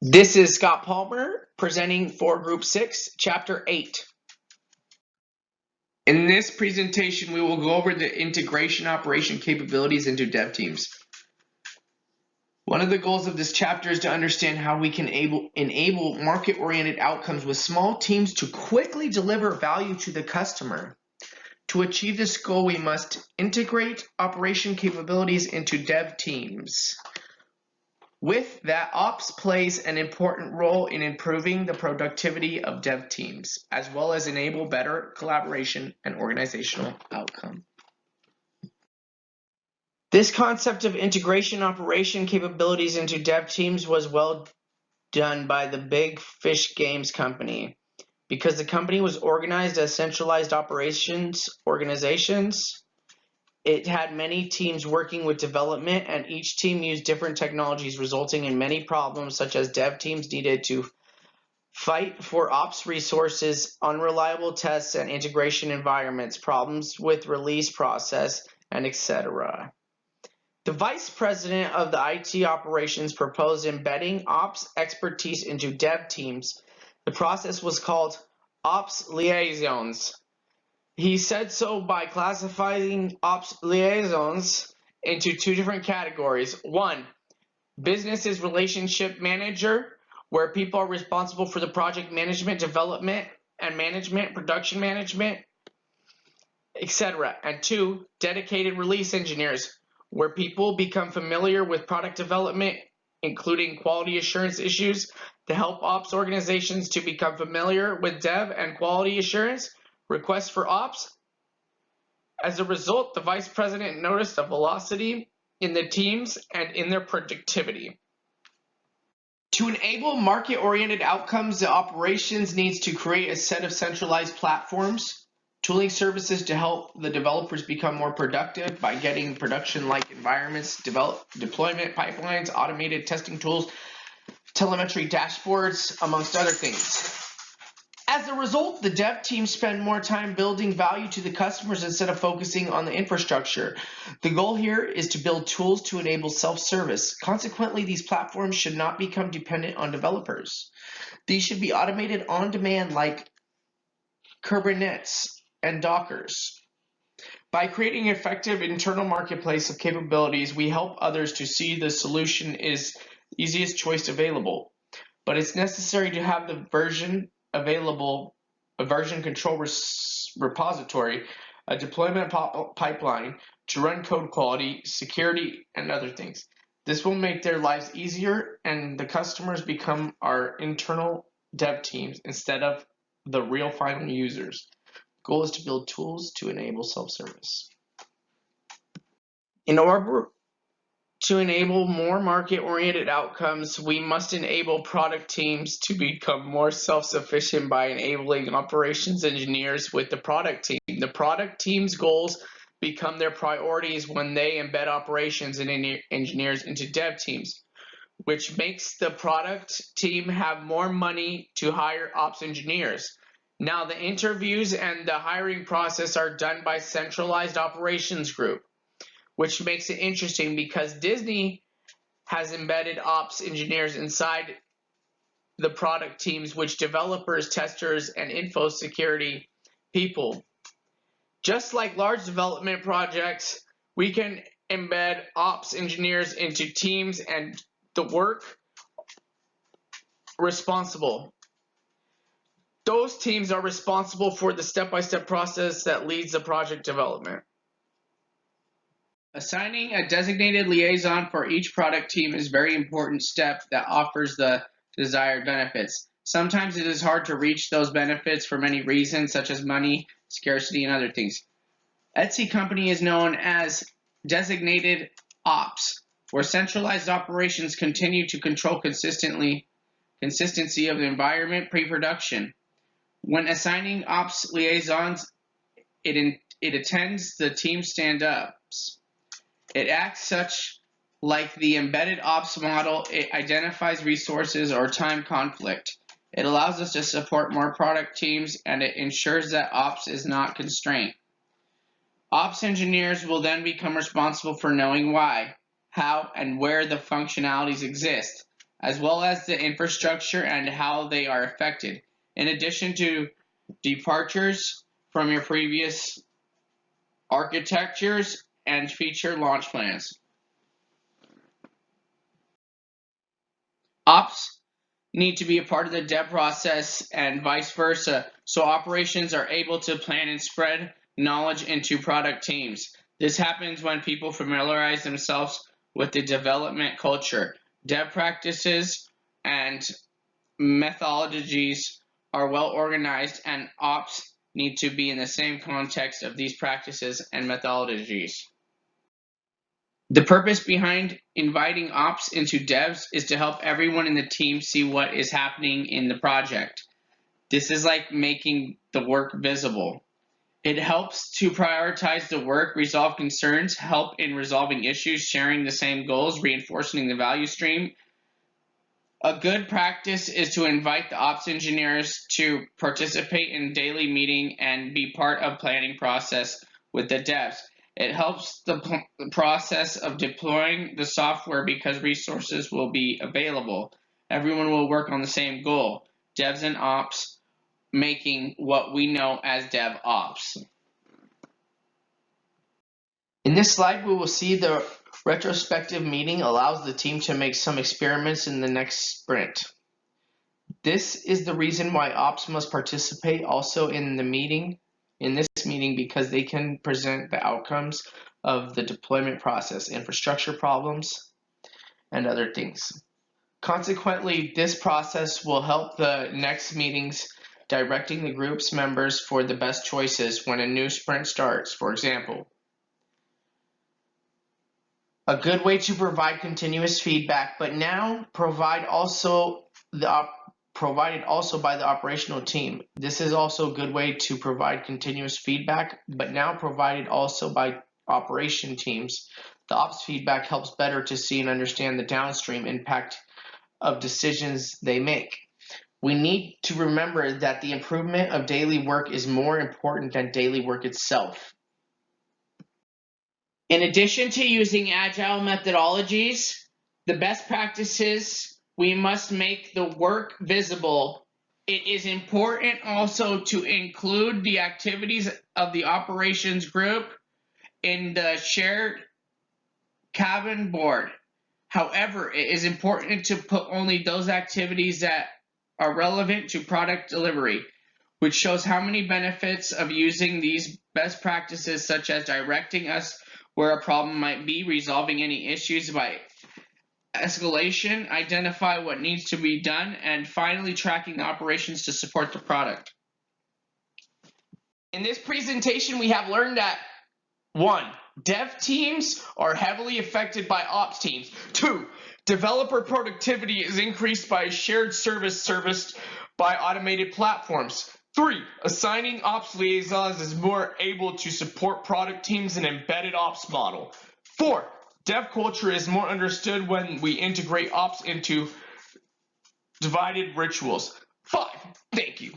This is Scott Palmer presenting for Group 6, Chapter 8. In this presentation, we will go over the integration operation capabilities into dev teams. One of the goals of this chapter is to understand how we can enable market-oriented outcomes with small teams to quickly deliver value to the customer. To achieve this goal, we must integrate operation capabilities into dev teams. With that, ops plays an important role in improving the productivity of dev teams, as well as enable better collaboration and organizational outcome. This concept of integration operation capabilities into dev teams was well done by the Big Fish Games company. Because the company was organized as centralized operations organizations, it had many teams working with development, and each team used different technologies, resulting in many problems, such as dev teams needed to fight for ops resources, unreliable tests and integration environments, problems with release process, and etc. The vice president of the IT operations proposed embedding ops expertise into dev teams. The process was called ops liaisons. He said so by classifying ops liaisons into two different categories. One, business relationship manager, where people are responsible for the project management, development and management, production management, etc. And two, dedicated release engineers, where people become familiar with product development, including quality assurance issues, to help ops organizations to become familiar with dev and quality assurance requests for ops. As a result, the vice president noticed a velocity in the teams and in their productivity. To enable market-oriented outcomes, the operations needs to create a set of centralized platforms, tooling services to help the developers become more productive by getting production-like environments, deployment pipelines, automated testing tools, telemetry dashboards, amongst other things. As a result, the dev teams spend more time building value to the customers instead of focusing on the infrastructure. The goal here is to build tools to enable self-service. Consequently, these platforms should not become dependent on developers. These should be automated on demand like Kubernetes and Dockers. By creating an effective internal marketplace of capabilities, we help others to see the solution is the easiest choice available. But it's necessary to have the version available, a version control repository, a deployment pipeline to run code quality, security, and other things. This will make their lives easier, and the customers become our internal dev teams instead of the real final users. The goal is to build tools to enable self-service. In order to enable more market-oriented outcomes, we must enable product teams to become more self-sufficient by enabling operations engineers with the product team. The product team's goals become their priorities when they embed operations and engineers into dev teams, which makes the product team have more money to hire ops engineers. Now, the interviews and the hiring process are done by centralized operations group, which makes it interesting because Disney has embedded ops engineers inside the product teams, which developers, testers, and info security people. Just like large development projects, we can embed ops engineers into teams and the work responsible. Those teams are responsible for the step-by-step process that leads the project development. Assigning a designated liaison for each product team is a very important step that offers the desired benefits. Sometimes it is hard to reach those benefits for many reasons, such as money, scarcity, and other things. Etsy company is known as designated ops, where centralized operations continue to control consistency of the environment pre-production. When assigning ops liaisons, it attends the team stand-ups. It acts such like the embedded ops model. It identifies resources or time conflict. It allows us to support more product teams, and it ensures that ops is not constrained. Ops engineers will then become responsible for knowing why, how, and where the functionalities exist, as well as the infrastructure and how they are affected, in addition to departures from your previous architectures and feature launch plans. Ops need to be a part of the dev process and vice versa, so operations are able to plan and spread knowledge into product teams. This happens when people familiarize themselves with the development culture. Dev practices and methodologies are well organized, and ops need to be in the same context of these practices and methodologies. The purpose behind inviting ops into devs is to help everyone in the team see what is happening in the project. This is like making the work visible. It helps to prioritize the work, resolve concerns, help in resolving issues, sharing the same goals, reinforcing the value stream. A good practice is to invite the ops engineers to participate in daily meeting and be part of planning process with the devs. It helps the process of deploying the software because resources will be available. Everyone will work on the same goal. Devs and ops making what we know as DevOps. In this slide, we will see the retrospective meeting allows the team to make some experiments in the next sprint. This is the reason why ops must participate also in this meeting, because they can present the outcomes of the deployment process, infrastructure problems, and other things. Consequently, this process will help the next meetings directing the group's members for the best choices when a new sprint starts. For example, a good way to provide continuous feedback, but now provided also by the operational team. This is also a good way to provide continuous feedback, but now provided also by operation teams. The ops feedback helps better to see and understand the downstream impact of decisions they make. We need to remember that the improvement of daily work is more important than daily work itself. In addition to using agile methodologies, the best practices, we must make the work visible. It is important also to include the activities of the operations group in the shared Kanban board. However, it is important to put only those activities that are relevant to product delivery, which shows how many benefits of using these best practices, such as directing us where a problem might be, resolving any issues by escalation, identify what needs to be done, and finally tracking the operations to support the product. In this presentation, we have learned that 1. Dev teams are heavily affected by ops teams. 2. Developer productivity is increased by a shared service serviced by automated platforms. 3. Assigning ops liaisons is more able to support product teams in an embedded ops model. 4. Dev culture is more understood when we integrate ops into divided rituals. 5. Thank you.